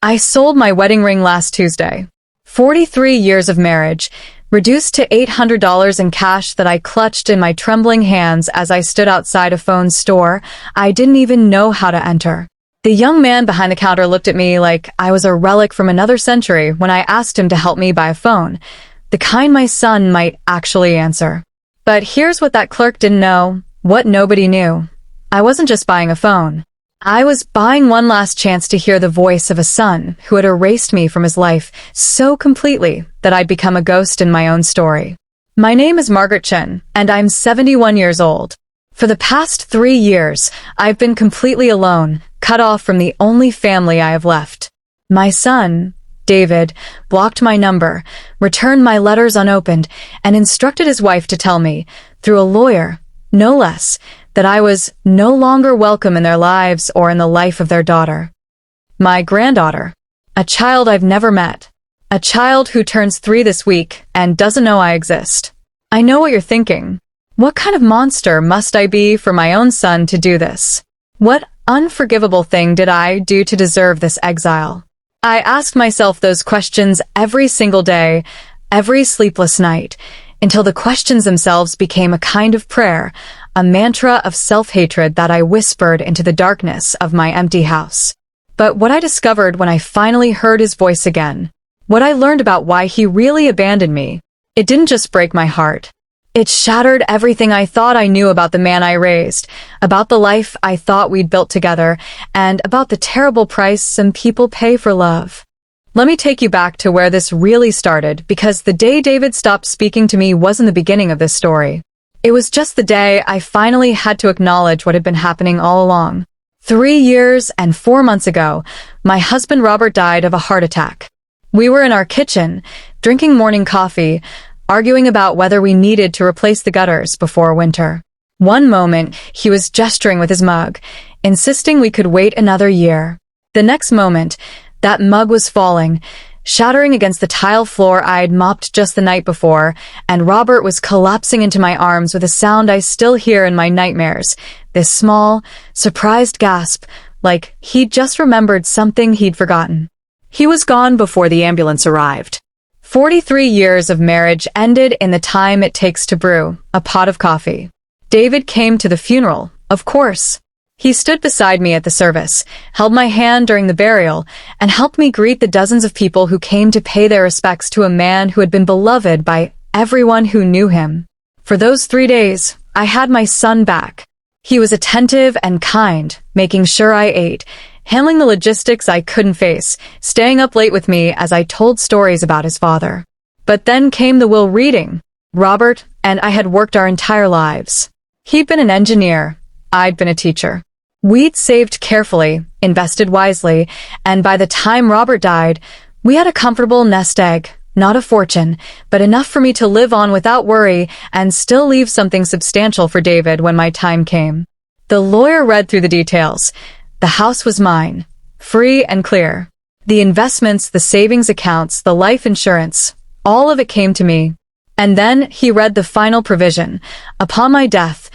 I sold my wedding ring last Tuesday. 43 years of marriage, reduced to $800 in cash that I clutched in my trembling hands as I stood outside a phone store I didn't even know how to enter. The young man behind the counter looked at me like I was a relic from another century when I asked him to help me buy a phone, the kind my son might actually answer. But here's what that clerk didn't know, what nobody knew. I wasn't just buying a phone. I was buying one last chance to hear the voice of a son who had erased me from his life so completely that I'd become a ghost in my own story. My name is Margaret Chen, and I'm 71 years old. For the past 3 years, I've been completely alone, cut off from the only family I have left. My son, David, blocked my number, returned my letters unopened, and instructed his wife to tell me, through a lawyer, no less, that I was no longer welcome in their lives or in the life of their daughter. My granddaughter. A child I've never met. A child who turns 3 this week and doesn't know I exist. I know what you're thinking. What kind of monster must I be for my own son to do this? What unforgivable thing did I do to deserve this exile? I asked myself those questions every single day, every sleepless night, until the questions themselves became a kind of prayer, a mantra of self-hatred that I whispered into the darkness of my empty house. But what I discovered when I finally heard his voice again, what I learned about why he really abandoned me, it didn't just break my heart. It shattered everything I thought I knew about the man I raised, about the life I thought we'd built together, and about the terrible price some people pay for love. Let me take you back to where this really started, because the day David stopped speaking to me wasn't the beginning of this story. It was just the day I finally had to acknowledge what had been happening all along. 3 years and 4 months ago, my husband Robert died of a heart attack. We were in our kitchen, drinking morning coffee, arguing about whether we needed to replace the gutters before winter. One moment, he was gesturing with his mug, insisting we could wait another year. The next moment, that mug was falling, shattering against the tile floor I'd mopped just the night before, and Robert was collapsing into my arms with a sound I still hear in my nightmares, this small, surprised gasp, like he'd just remembered something he'd forgotten. He was gone before the ambulance arrived. 43 years of marriage ended in the time it takes to brew a pot of coffee. David came to the funeral, of course. He stood beside me at the service, held my hand during the burial, and helped me greet the dozens of people who came to pay their respects to a man who had been beloved by everyone who knew him. For those 3 days, I had my son back. He was attentive and kind, making sure I ate, handling the logistics I couldn't face, staying up late with me as I told stories about his father. But then came the will reading. Robert and I had worked our entire lives. He'd been an engineer. I'd been a teacher. We'd saved carefully, invested wisely, and by the time Robert died, we had a comfortable nest egg, not a fortune, but enough for me to live on without worry and still leave something substantial for David when my time came. The lawyer read through the details. The house was mine, free and clear. The investments, the savings accounts, the life insurance, all of it came to me. And then he read the final provision. Upon my death,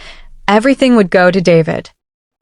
everything would go to David.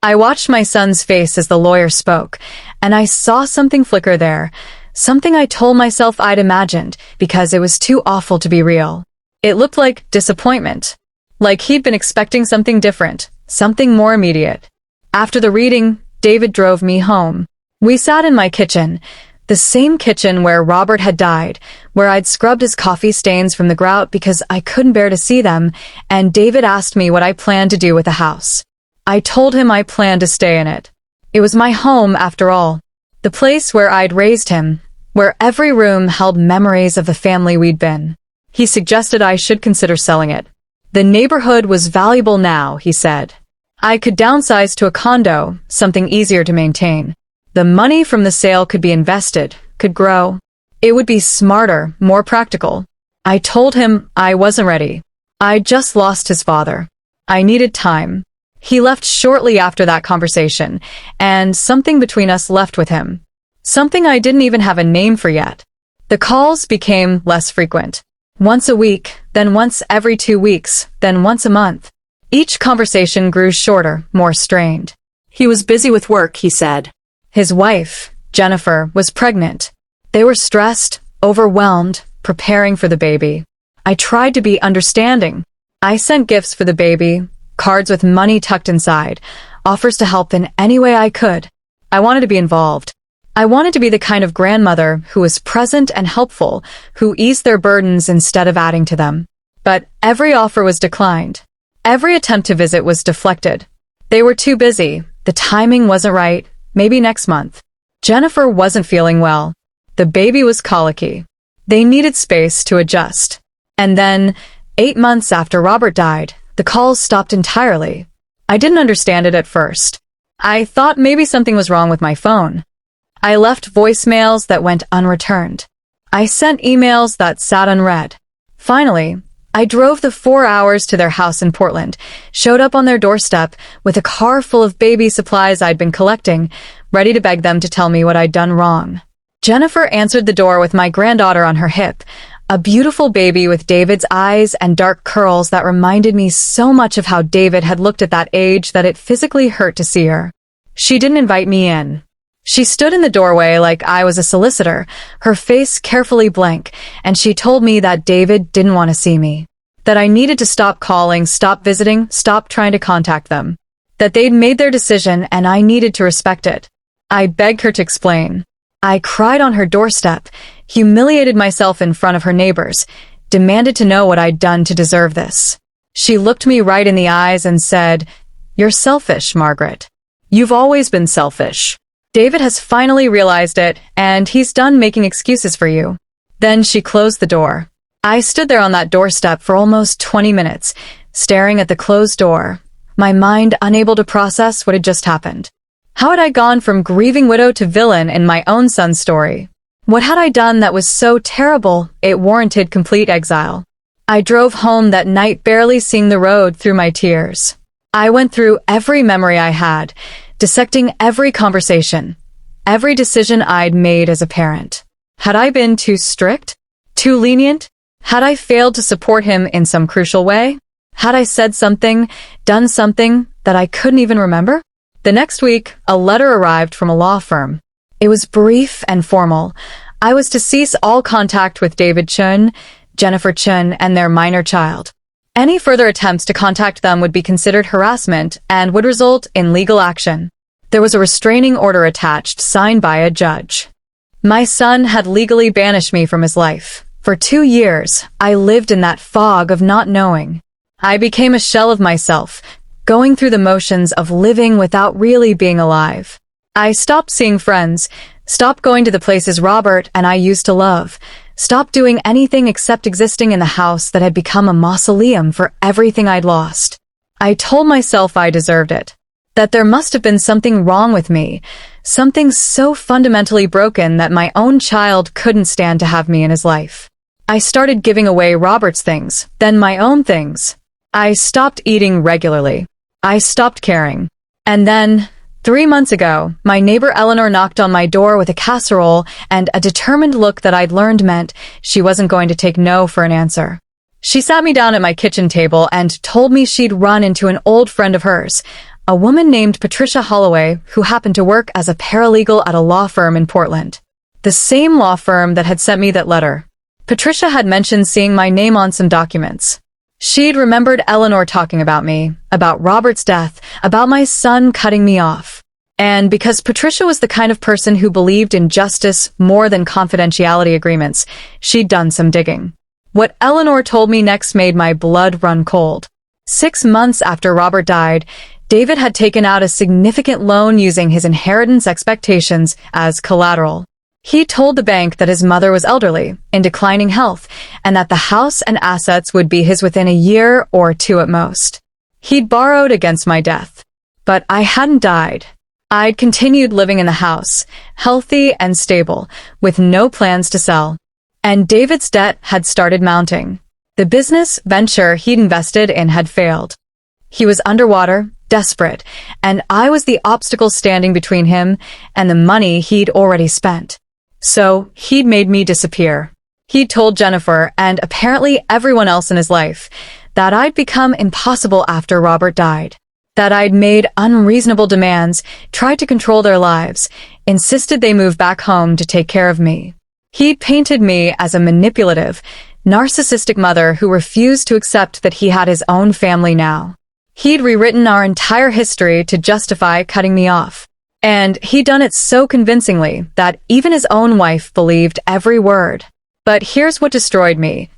I watched my son's face as the lawyer spoke, and I saw something flicker there, something I told myself I'd imagined because it was too awful to be real. It looked like disappointment, like he'd been expecting something different, something more immediate. After the reading, David drove me home. We sat in my kitchen, the same kitchen where Robert had died, where I'd scrubbed his coffee stains from the grout because I couldn't bear to see them, and David asked me what I planned to do with the house. I told him I planned to stay in it. It was my home, after all. The place where I'd raised him, where every room held memories of the family we'd been. He suggested I should consider selling it. The neighborhood was valuable now, he said. I could downsize to a condo, something easier to maintain. The money from the sale could be invested, could grow. It would be smarter, more practical. I told him I wasn't ready. I'd just lost his father. I needed time. He left shortly after that conversation, and something between us left with him. Something I didn't even have a name for yet. The calls became less frequent. Once a week, then once every 2 weeks, then once a month. Each conversation grew shorter, more strained. He was busy with work, he said. His wife, Jennifer, was pregnant. They were stressed, overwhelmed, preparing for the baby. I tried to be understanding. I sent gifts for the baby, cards with money tucked inside, offers to help in any way I could. I wanted to be involved. I wanted to be the kind of grandmother who was present and helpful, who eased their burdens instead of adding to them. But every offer was declined. Every attempt to visit was deflected. They were too busy. The timing wasn't right. Maybe next month. Jennifer wasn't feeling well. The baby was colicky. They needed space to adjust. And then, 8 months after Robert died, the calls stopped entirely. I didn't understand it at first. I thought maybe something was wrong with my phone. I left voicemails that went unreturned. I sent emails that sat unread. Finally, I drove the 4 hours to their house in Portland, showed up on their doorstep with a car full of baby supplies I'd been collecting, ready to beg them to tell me what I'd done wrong. Jennifer answered the door with my granddaughter on her hip, a beautiful baby with David's eyes and dark curls that reminded me so much of how David had looked at that age that it physically hurt to see her. She didn't invite me in. She stood in the doorway like I was a solicitor, her face carefully blank, and she told me that David didn't want to see me. That I needed to stop calling, stop visiting, stop trying to contact them. That they'd made their decision and I needed to respect it. I begged her to explain. I cried on her doorstep, humiliated myself in front of her neighbors, demanded to know what I'd done to deserve this. She looked me right in the eyes and said, "You're selfish, Margaret. You've always been selfish. David has finally realized it, and he's done making excuses for you." Then she closed the door. I stood there on that doorstep for almost 20 minutes, staring at the closed door, my mind unable to process what had just happened. How had I gone from grieving widow to villain in my own son's story? What had I done that was so terrible it warranted complete exile? I drove home that night barely seeing the road through my tears. I went through every memory I had, dissecting every conversation, every decision I'd made as a parent. Had I been too strict? Too lenient? Had I failed to support him in some crucial way? Had I said something, done something that I couldn't even remember? The next week, a letter arrived from a law firm. It was brief and formal. I was to cease all contact with David Chen, Jennifer Chen, and their minor child. Any further attempts to contact them would be considered harassment and would result in legal action. There was a restraining order attached, signed by a judge. My son had legally banished me from his life. For 2 years, I lived in that fog of not knowing. I became a shell of myself, going through the motions of living without really being alive. I stopped seeing friends, stopped going to the places Robert and I used to love, stopped doing anything except existing in the house that had become a mausoleum for everything I'd lost. I told myself I deserved it, that there must have been something wrong with me, something so fundamentally broken that my own child couldn't stand to have me in his life. I started giving away Robert's things, then my own things. I stopped eating regularly. I stopped caring. And then, 3 months ago, my neighbor Eleanor knocked on my door with a casserole and a determined look that I'd learned meant she wasn't going to take no for an answer. She sat me down at my kitchen table and told me she'd run into an old friend of hers, a woman named Patricia Holloway, who happened to work as a paralegal at a law firm in Portland. The same law firm that had sent me that letter. Patricia had mentioned seeing my name on some documents. She'd remembered Eleanor talking about me, about Robert's death, about my son cutting me off. And because Patricia was the kind of person who believed in justice more than confidentiality agreements, she'd done some digging. What Eleanor told me next made my blood run cold. 6 months after Robert died, David had taken out a significant loan using his inheritance expectations as collateral. He told the bank that his mother was elderly, in declining health, and that the house and assets would be his within a year or 2 at most. He'd borrowed against my death. But I hadn't died. I'd continued living in the house, healthy and stable, with no plans to sell. And David's debt had started mounting. The business venture he'd invested in had failed. He was underwater, desperate, and I was the obstacle standing between him and the money he'd already spent. So he'd made me disappear. He'd told Jennifer, and apparently everyone else in his life, that I'd become impossible after Robert died. That I'd made unreasonable demands, tried to control their lives, insisted they move back home to take care of me. He painted me as a manipulative, narcissistic mother who refused to accept that he had his own family now. He'd rewritten our entire history to justify cutting me off. And he'd done it so convincingly that even his own wife believed every word. But here's what destroyed me.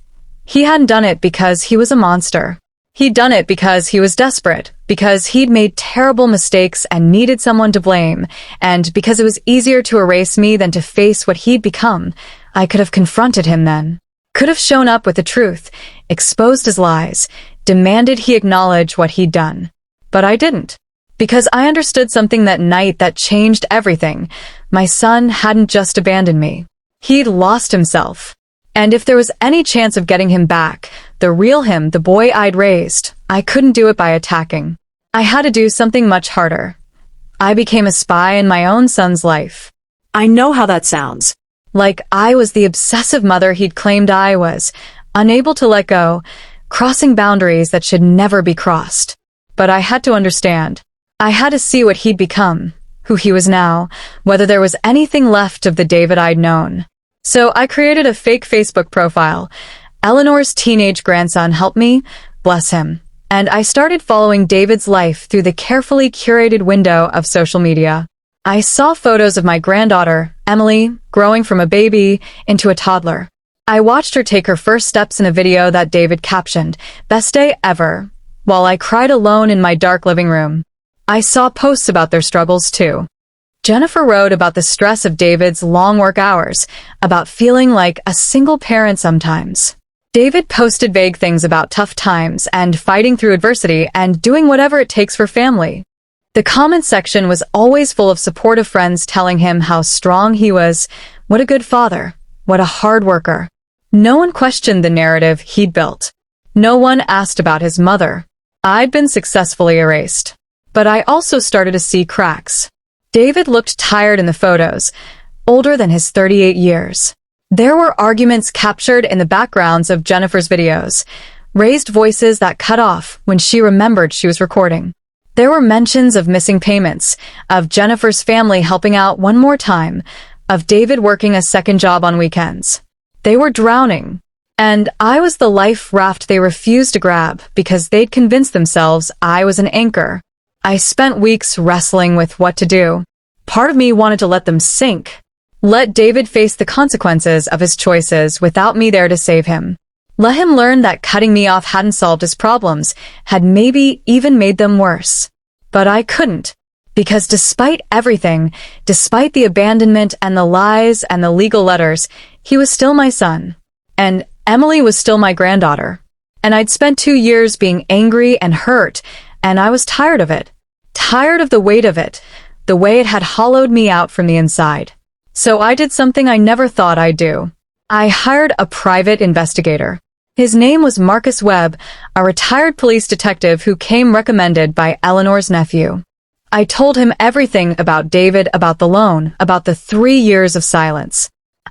He hadn't done it because he was a monster. He'd done it because he was desperate, because he'd made terrible mistakes and needed someone to blame, and because it was easier to erase me than to face what he'd become. I could have confronted him then. Could have shown up with the truth, exposed his lies, demanded he acknowledge what he'd done. But I didn't. Because I understood something that night that changed everything. My son hadn't just abandoned me. He'd lost himself. And if there was any chance of getting him back, the real him, the boy I'd raised, I couldn't do it by attacking. I had to do something much harder. I became a spy in my own son's life. I know how that sounds. Like I was the obsessive mother he'd claimed I was, unable to let go, crossing boundaries that should never be crossed. But I had to understand. I had to see what he'd become, who he was now, whether there was anything left of the David I'd known. So I created a fake Facebook profile. Eleanor's teenage grandson helped me, bless him, and I started following David's life through the carefully curated window of social media. I saw photos of my granddaughter, Emily, growing from a baby into a toddler. I watched her take her first steps in a video that David captioned, "Best day ever," while I cried alone in my dark living room. I saw posts about their struggles too. Jennifer wrote about the stress of David's long work hours, about feeling like a single parent sometimes. David posted vague things about tough times and fighting through adversity and doing whatever it takes for family. The comment section was always full of supportive friends telling him how strong he was, what a good father, what a hard worker. No one questioned the narrative he'd built. No one asked about his mother. I'd been successfully erased. But I also started to see cracks. David looked tired in the photos, older than his 38 years. There were arguments captured in the backgrounds of Jennifer's videos, raised voices that cut off when she remembered she was recording. There were mentions of missing payments, of Jennifer's family helping out one more time, of David working a second job on weekends. They were drowning. And I was the life raft they refused to grab because they'd convinced themselves I was an anchor. I spent weeks wrestling with what to do. Part of me wanted to let them sink. Let David face the consequences of his choices without me there to save him. Let him learn that cutting me off hadn't solved his problems, had maybe even made them worse. But I couldn't. Because despite everything, despite the abandonment and the lies and the legal letters, he was still my son. And Emily was still my granddaughter. And I'd spent 2 years being angry and hurt, and I was tired of it. Tired of the weight of it, the way it had hollowed me out from the inside. So I did something I never thought I'd do. I hired a private investigator. His name was Marcus Webb, a retired police detective who came recommended by Eleanor's nephew. I told him everything about David, about the loan, about the 3 years of silence.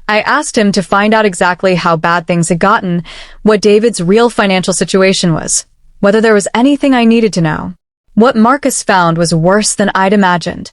I asked him to find out exactly how bad things had gotten, what David's real financial situation was, whether there was anything I needed to know. What Marcus found was worse than I'd imagined.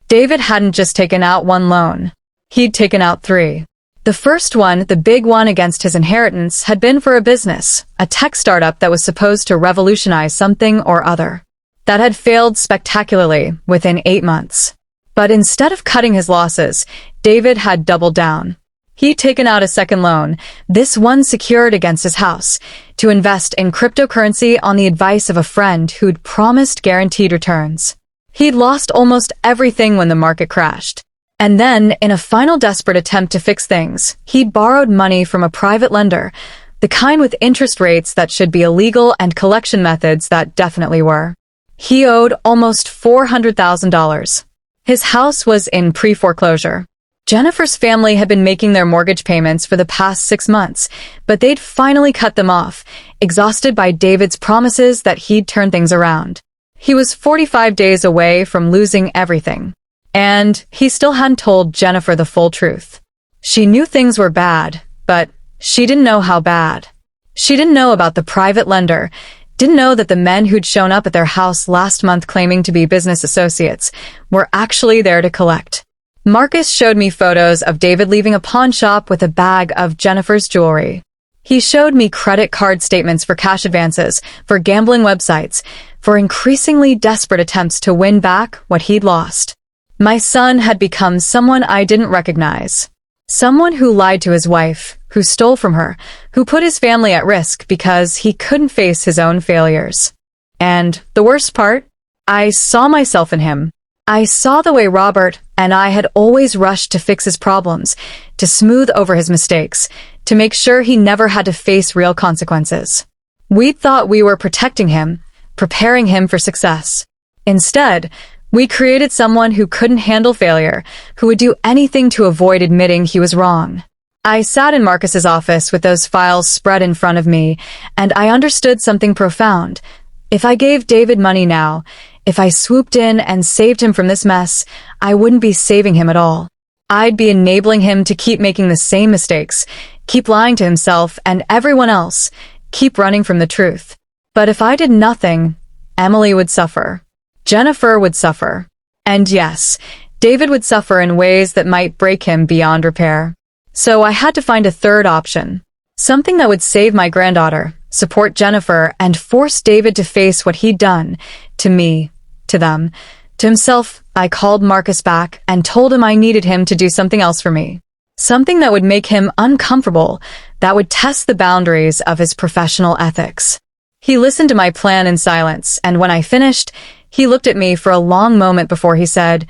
David hadn't just taken out one loan. He'd taken out 3. The first one, the big one against his inheritance, had been for a business, a tech startup that was supposed to revolutionize something or other. That had failed spectacularly within 8 months. But instead of cutting his losses, David had doubled down. He'd taken out a second loan, this one secured against his house, to invest in cryptocurrency on the advice of a friend who'd promised guaranteed returns. He'd lost almost everything when the market crashed. And then, in a final desperate attempt to fix things, he'd borrowed money from a private lender, the kind with interest rates that should be illegal and collection methods that definitely were. He owed almost $400,000. His house was in pre-foreclosure. Jennifer's family had been making their mortgage payments for the past 6 months, but they'd finally cut them off, exhausted by David's promises that he'd turn things around. He was 45 days away from losing everything. And he still hadn't told Jennifer the full truth. She knew things were bad, but she didn't know how bad. She didn't know about the private lender, didn't know that the men who'd shown up at their house last month claiming to be business associates were actually there to collect. Marcus showed me photos of David leaving a pawn shop with a bag of Jennifer's jewelry. He showed me credit card statements for cash advances, for gambling websites, for increasingly desperate attempts to win back what he'd lost. My son had become someone I didn't recognize. Someone who lied to his wife, who stole from her, who put his family at risk because he couldn't face his own failures. And the worst part? I saw myself in him. I saw the way Robert and I had always rushed to fix his problems, to smooth over his mistakes, to make sure he never had to face real consequences. We thought we were protecting him, preparing him for success. Instead, we created someone who couldn't handle failure, who would do anything to avoid admitting he was wrong. I sat in Marcus's office with those files spread in front of me, and I understood something profound. If I gave David money now, if I swooped in and saved him from this mess, I wouldn't be saving him at all. I'd be enabling him to keep making the same mistakes, keep lying to himself and everyone else, keep running from the truth. But if I did nothing, Emily would suffer. Jennifer would suffer. And yes, David would suffer in ways that might break him beyond repair. So I had to find a third option. Something that would save my granddaughter, support Jennifer, and force David to face what he'd done. To me, to them, to himself. I called Marcus back and told him I needed him to do something else for me. Something that would make him uncomfortable, that would test the boundaries of his professional ethics. He listened to my plan in silence, and when I finished, he looked at me for a long moment before he said,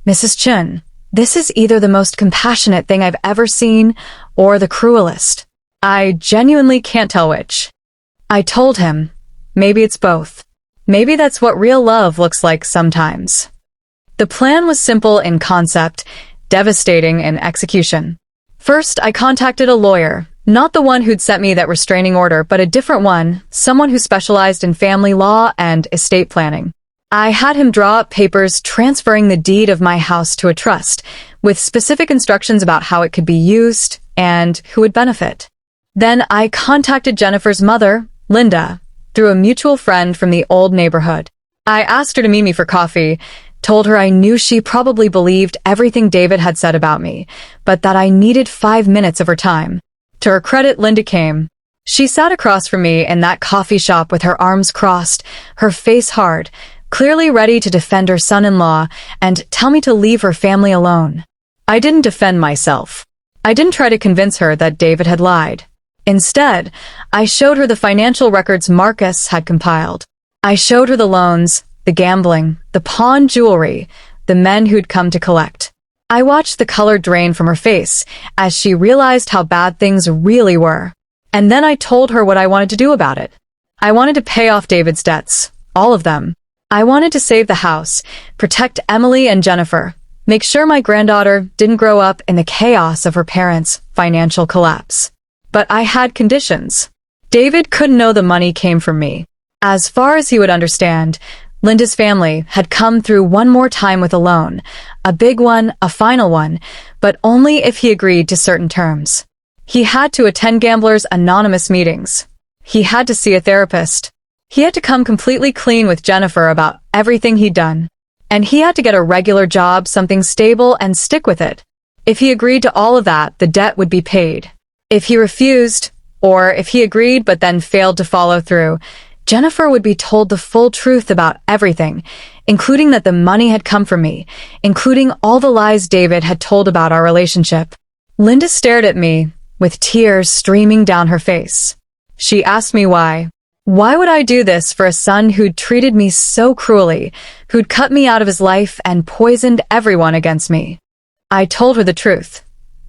"Mrs. Chen, this is either the most compassionate thing I've ever seen or the cruelest. I genuinely can't tell which." I told him, maybe it's both. Maybe that's what real love looks like sometimes. The plan was simple in concept, devastating in execution. First, I contacted a lawyer, not the one who'd sent me that restraining order, but a different one, someone who specialized in family law and estate planning. I had him draw up papers transferring the deed of my house to a trust, with specific instructions about how it could be used and who would benefit. Then I contacted Jennifer's mother, Linda, through a mutual friend from the old neighborhood. I asked her to meet me for coffee, told her I knew she probably believed everything David had said about me, but that I needed 5 minutes of her time. To her credit, Linda came. She sat across from me in that coffee shop with her arms crossed, her face hard, clearly ready to defend her son-in-law and tell me to leave her family alone. I didn't defend myself. I didn't try to convince her that David had lied. Instead, I showed her the financial records Marcus had compiled. I showed her the loans, the gambling, the pawn jewelry, the men who'd come to collect. I watched the color drain from her face as she realized how bad things really were. And then I told her what I wanted to do about it. I wanted to pay off David's debts, all of them. I wanted to save the house, protect Emily and Jennifer, make sure my granddaughter didn't grow up in the chaos of her parents' financial collapse. But I had conditions. David couldn't know the money came from me. As far as he would understand, Linda's family had come through one more time with a loan, a big one, a final one, but only if he agreed to certain terms. He had to attend Gamblers Anonymous meetings. He had to see a therapist. He had to come completely clean with Jennifer about everything he'd done. And he had to get a regular job, something stable, and stick with it. If he agreed to all of that, the debt would be paid. If he refused, or if he agreed but then failed to follow through, Jennifer would be told the full truth about everything, including that the money had come from me, including all the lies David had told about our relationship. Linda stared at me, with tears streaming down her face. She asked me why. Why would I do this for a son who'd treated me so cruelly, who'd cut me out of his life and poisoned everyone against me? I told her the truth.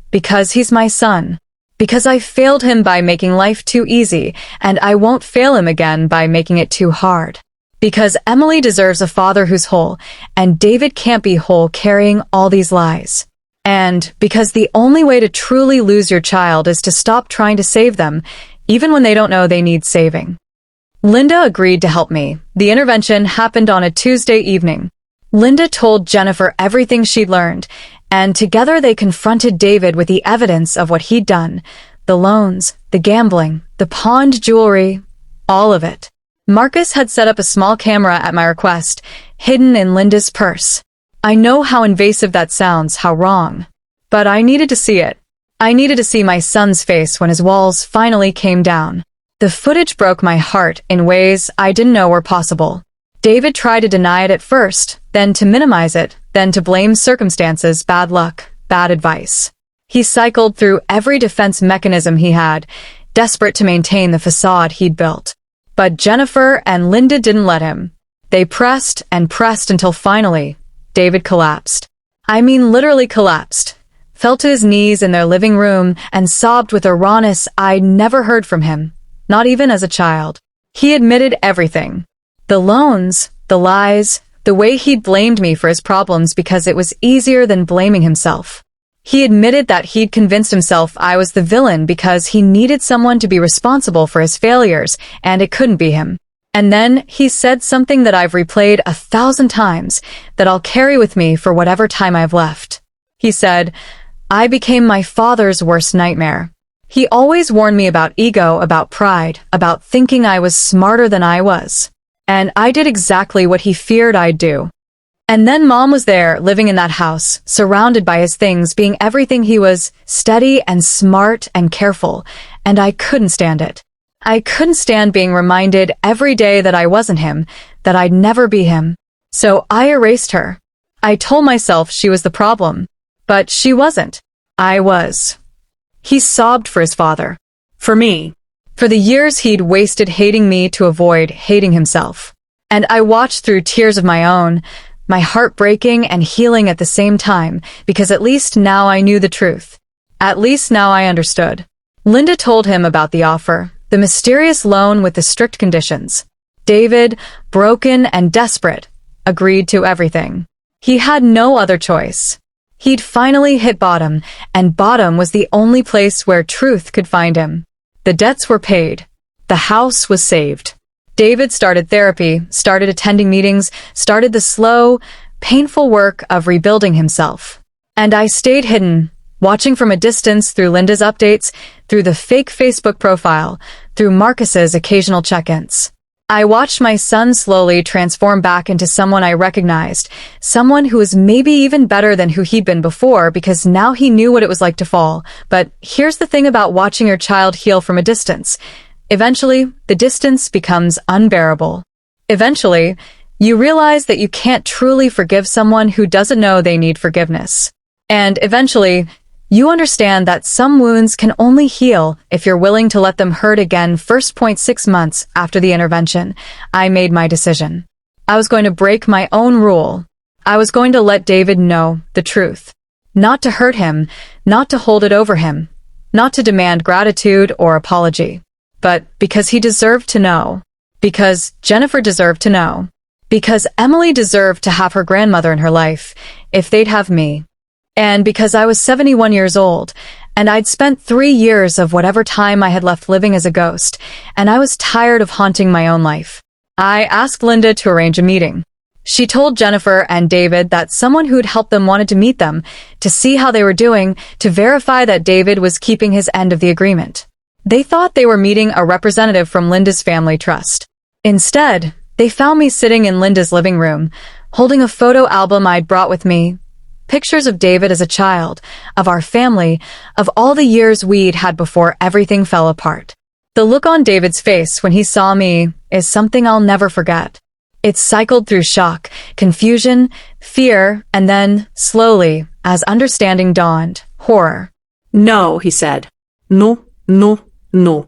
Because he's my son. Because I failed him by making life too easy, and I won't fail him again by making it too hard. Because Emily deserves a father who's whole, and David can't be whole carrying all these lies. And because the only way to truly lose your child is to stop trying to save them, even when they don't know they need saving. Linda agreed to help me. The intervention happened on a Tuesday evening. Linda told Jennifer everything she'd learned, and together they confronted David with the evidence of what he'd done. The loans, the gambling, the pawned jewelry, all of it. Marcus had set up a small camera at my request, hidden in Linda's purse. I know how invasive that sounds, how wrong. But I needed to see it. I needed to see my son's face when his walls finally came down. The footage broke my heart in ways I didn't know were possible. David tried to deny it at first, then to minimize it, then to blame circumstances, bad luck, bad advice. He cycled through every defense mechanism he had, desperate to maintain the facade he'd built. But Jennifer and Linda didn't let him. They pressed and pressed until finally, David collapsed. I mean literally collapsed. Fell to his knees in their living room and sobbed with a rawness I'd never heard from him, not even as a child. He admitted everything. The loans, the lies, the way he'd blamed me for his problems because it was easier than blaming himself. He admitted that he'd convinced himself I was the villain because he needed someone to be responsible for his failures, and it couldn't be him. And then he said something that I've replayed 1,000 times, that I'll carry with me for whatever time I've left. He said, I became my father's worst nightmare. He always warned me about ego, about pride, about thinking I was smarter than I was. And I did exactly what he feared I'd do. And then Mom was there, living in that house, surrounded by his things, being everything he was, steady and smart and careful, and I couldn't stand it. I couldn't stand being reminded every day that I wasn't him, that I'd never be him. So I erased her. I told myself she was the problem. But she wasn't. I was. He sobbed for his father. For me. For the years he'd wasted hating me to avoid hating himself. And I watched through tears of my own, my heart breaking and healing at the same time, because at least now I knew the truth. At least now I understood. Linda told him about the offer, the mysterious loan with the strict conditions. David, broken and desperate, agreed to everything. He had no other choice. He'd finally hit bottom, and bottom was the only place where truth could find him. The debts were paid. The house was saved. David started therapy, started attending meetings, started the slow, painful work of rebuilding himself. And I stayed hidden, watching from a distance through Linda's updates, through the fake Facebook profile, through Marcus's occasional check-ins. I watched my son slowly transform back into someone I recognized, someone who was maybe even better than who he'd been before because now he knew what it was like to fall. But here's the thing about watching your child heal from a distance. Eventually, the distance becomes unbearable. Eventually, you realize that you can't truly forgive someone who doesn't know they need forgiveness. And eventually, you understand that some wounds can only heal if you're willing to let them hurt again. 1.6 months after the intervention, I made my decision. I was going to break my own rule. I was going to let David know the truth. Not to hurt him, not to hold it over him, not to demand gratitude or apology, but because he deserved to know. Because Jennifer deserved to know. Because Emily deserved to have her grandmother in her life, if they'd have me. And because I was 71 years old, and I'd spent 3 years of whatever time I had left living as a ghost, and I was tired of haunting my own life. I asked Linda to arrange a meeting. She told Jennifer and David that someone who'd helped them wanted to meet them, to see how they were doing, to verify that David was keeping his end of the agreement. They thought they were meeting a representative from Linda's family trust. Instead, they found me sitting in Linda's living room, holding a photo album I'd brought with me. Pictures of David as a child, of our family, of all the years we'd had before everything fell apart. The look on David's face when he saw me is something I'll never forget. It cycled through shock, confusion, fear, and then, slowly, as understanding dawned, horror. No, he said. No, no, no.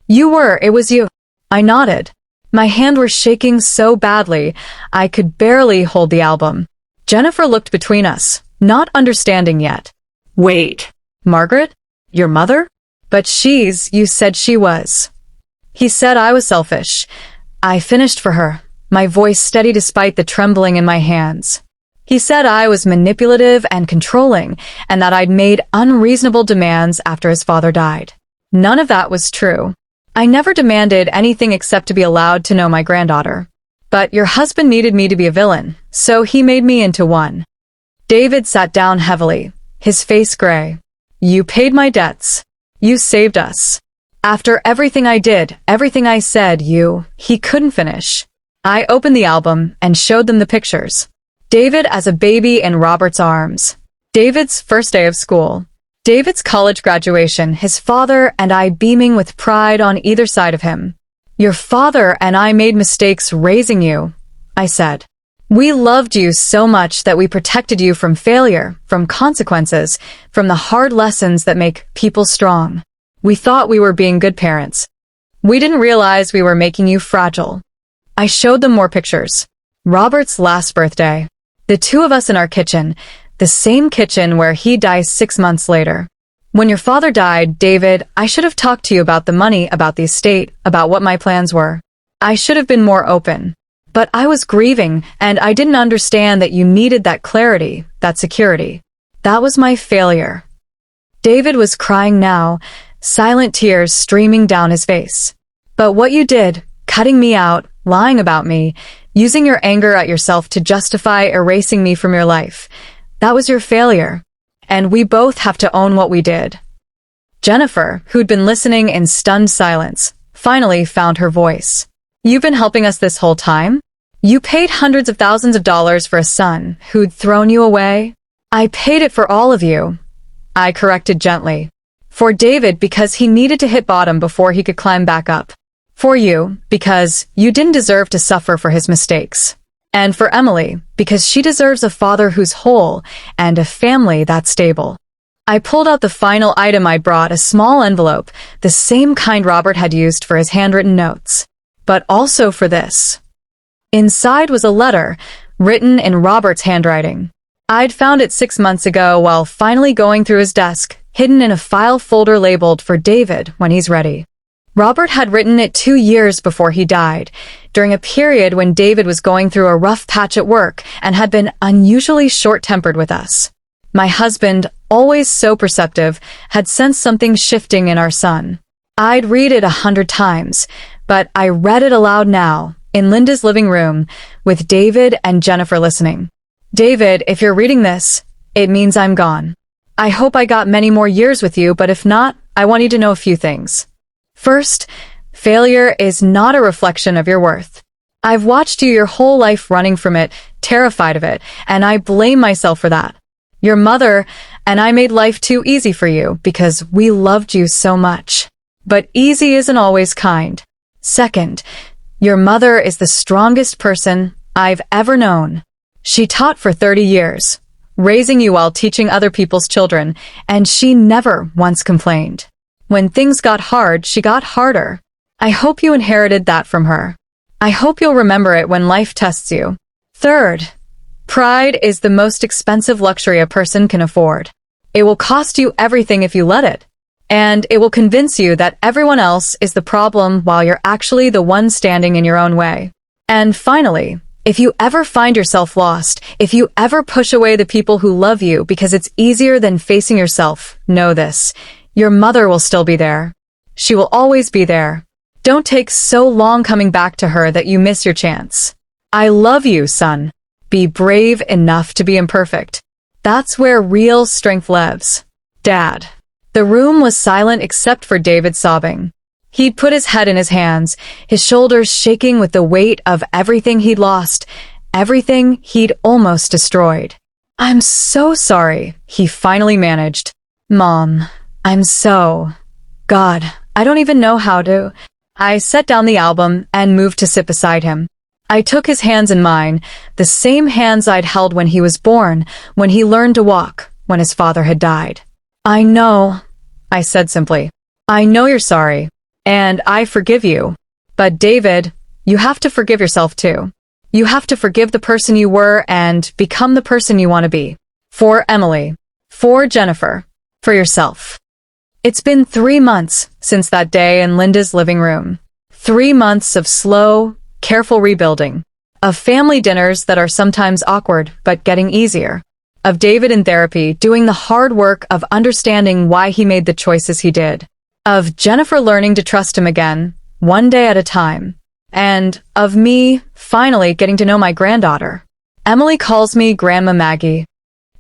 You were, it was you. I nodded. My hand was shaking so badly, I could barely hold the album. Jennifer looked between us, not understanding yet. Wait. Margaret? Your mother? But you said she was. He said I was selfish. I finished for her, my voice steady despite the trembling in my hands. He said I was manipulative and controlling, and that I'd made unreasonable demands after his father died. None of that was true. I never demanded anything except to be allowed to know my granddaughter. But your husband needed me to be a villain, so he made me into one. David sat down heavily, his face gray. You paid my debts. You saved us. After everything I did, everything I said, he couldn't finish. I opened the album and showed them the pictures. David as a baby in Robert's arms. David's first day of school. David's college graduation, his father and I beaming with pride on either side of him. Your father and I made mistakes raising you, I said. We loved you so much that we protected you from failure, from consequences, from the hard lessons that make people strong. We thought we were being good parents. We didn't realize we were making you fragile. I showed them more pictures. Robert's last birthday. The two of us in our kitchen, the same kitchen where he dies 6 months later. When your father died, David, I should have talked to you about the money, about the estate, about what my plans were. I should have been more open. But I was grieving, and I didn't understand that you needed that clarity, that security. That was my failure. David was crying now, silent tears streaming down his face. But what you did, cutting me out, lying about me, using your anger at yourself to justify erasing me from your life, that was your failure. And we both have to own what we did. Jennifer, who'd been listening in stunned silence, finally found her voice. You've been helping us this whole time? You paid hundreds of thousands of dollars for a son who'd thrown you away? I paid it for all of you, I corrected gently. For David because he needed to hit bottom before he could climb back up. For you because you didn't deserve to suffer for his mistakes. And for Emily because she deserves a father who's whole and a family that's stable. I pulled out the final item I brought, a small envelope, the same kind Robert had used for his handwritten notes. But also for this. Inside was a letter, written in Robert's handwriting. I'd found it 6 months ago while finally going through his desk, hidden in a file folder labeled for David when he's ready. Robert had written it 2 years before he died, during a period when David was going through a rough patch at work and had been unusually short-tempered with us. My husband, always so perceptive, had sensed something shifting in our son. I'd read it 100 times, but I read it aloud now, in Linda's living room, with David and Jennifer listening. David, if you're reading this, it means I'm gone. I hope I got many more years with you, but if not, I want you to know a few things. First, failure is not a reflection of your worth. I've watched you your whole life running from it, terrified of it, and I blame myself for that. Your mother and I made life too easy for you because we loved you so much. But easy isn't always kind. Second, your mother is the strongest person I've ever known. She taught for 30 years, raising you while teaching other people's children, and she never once complained. When things got hard, she got harder. I hope you inherited that from her. I hope you'll remember it when life tests you. Third, pride is the most expensive luxury a person can afford. It will cost you everything if you let it. And it will convince you that everyone else is the problem while you're actually the one standing in your own way. And finally, if you ever find yourself lost, if you ever push away the people who love you because it's easier than facing yourself, know this. Your mother will still be there. She will always be there. Don't take so long coming back to her that you miss your chance. I love you, son. Be brave enough to be imperfect. That's where real strength lives. Dad. The room was silent except for David sobbing. He'd put his head in his hands, his shoulders shaking with the weight of everything he'd lost, everything he'd almost destroyed. I'm so sorry, he finally managed. Mom, I'm so... God, I don't even know how to... I set down the album and moved to sit beside him. I took his hands in mine, the same hands I'd held when he was born, when he learned to walk, when his father had died. I know, I said simply. I know you're sorry, and I forgive you. But David, you have to forgive yourself too. You have to forgive the person you were and become the person you want to be. For Emily. For Jennifer. For yourself. It's been 3 months since that day in Linda's living room. 3 months of slow, careful rebuilding. Of family dinners that are sometimes awkward but getting easier. Of David in therapy doing the hard work of understanding why he made the choices he did. Of Jennifer learning to trust him again, one day at a time. And of me finally getting to know my granddaughter. Emily calls me Grandma Maggie.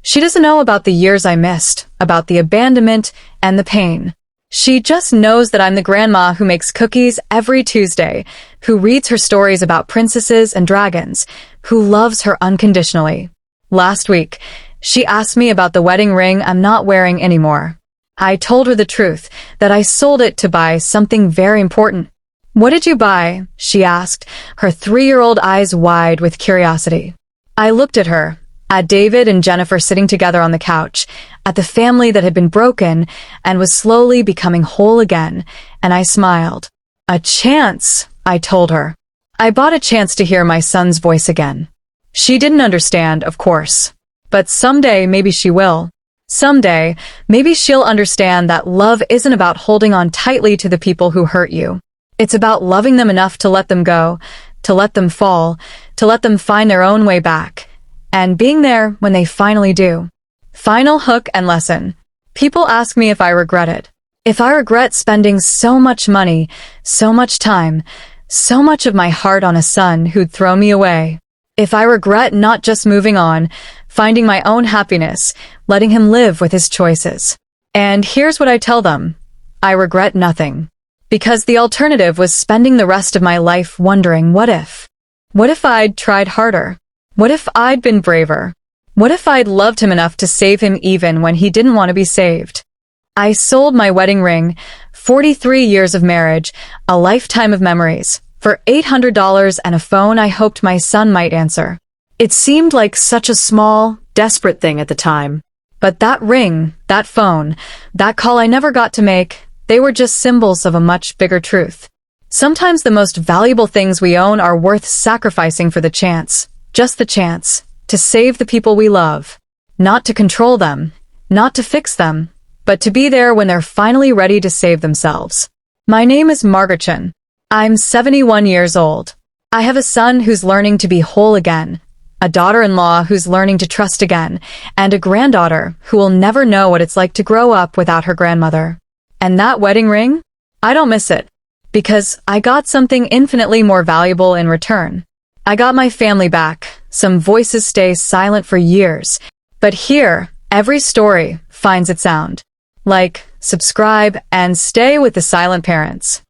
She doesn't know about the years I missed, about the abandonment and the pain. She just knows that I'm the grandma who makes cookies every Tuesday, who reads her stories about princesses and dragons, who loves her unconditionally. Last week, she asked me about the wedding ring I'm not wearing anymore. I told her the truth, that I sold it to buy something very important. "What did you buy?" she asked, her 3-year-old eyes wide with curiosity. I looked at her, at David and Jennifer sitting together on the couch, at the family that had been broken and was slowly becoming whole again, and I smiled. "A chance," I told her. I bought a chance to hear my son's voice again. She didn't understand, of course. But someday maybe she will. Someday, maybe she'll understand that love isn't about holding on tightly to the people who hurt you. It's about loving them enough to let them go, to let them fall, to let them find their own way back, and being there when they finally do. Final hook and lesson. People ask me if I regret it. If I regret spending so much money, so much time, so much of my heart on a son who'd throw me away. If I regret not just moving on, finding my own happiness, letting him live with his choices. And here's what I tell them. I regret nothing. Because the alternative was spending the rest of my life wondering what if? What if I'd tried harder? What if I'd been braver? What if I'd loved him enough to save him even when he didn't want to be saved? I sold my wedding ring, 43 years of marriage, a lifetime of memories, for $800 and a phone I hoped my son might answer. It seemed like such a small, desperate thing at the time. But that ring, that phone, that call I never got to make, they were just symbols of a much bigger truth. Sometimes the most valuable things we own are worth sacrificing for the chance, just the chance, to save the people we love. Not to control them, not to fix them, but to be there when they're finally ready to save themselves. My name is Margaret Chen. I'm 71 years old. I have a son who's learning to be whole again, a daughter-in-law who's learning to trust again, and a granddaughter who will never know what it's like to grow up without her grandmother. And that wedding ring? I don't miss it, because I got something infinitely more valuable in return. I got my family back. Some voices stay silent for years, but here, every story finds its sound. Like, subscribe, and stay with the silent parents.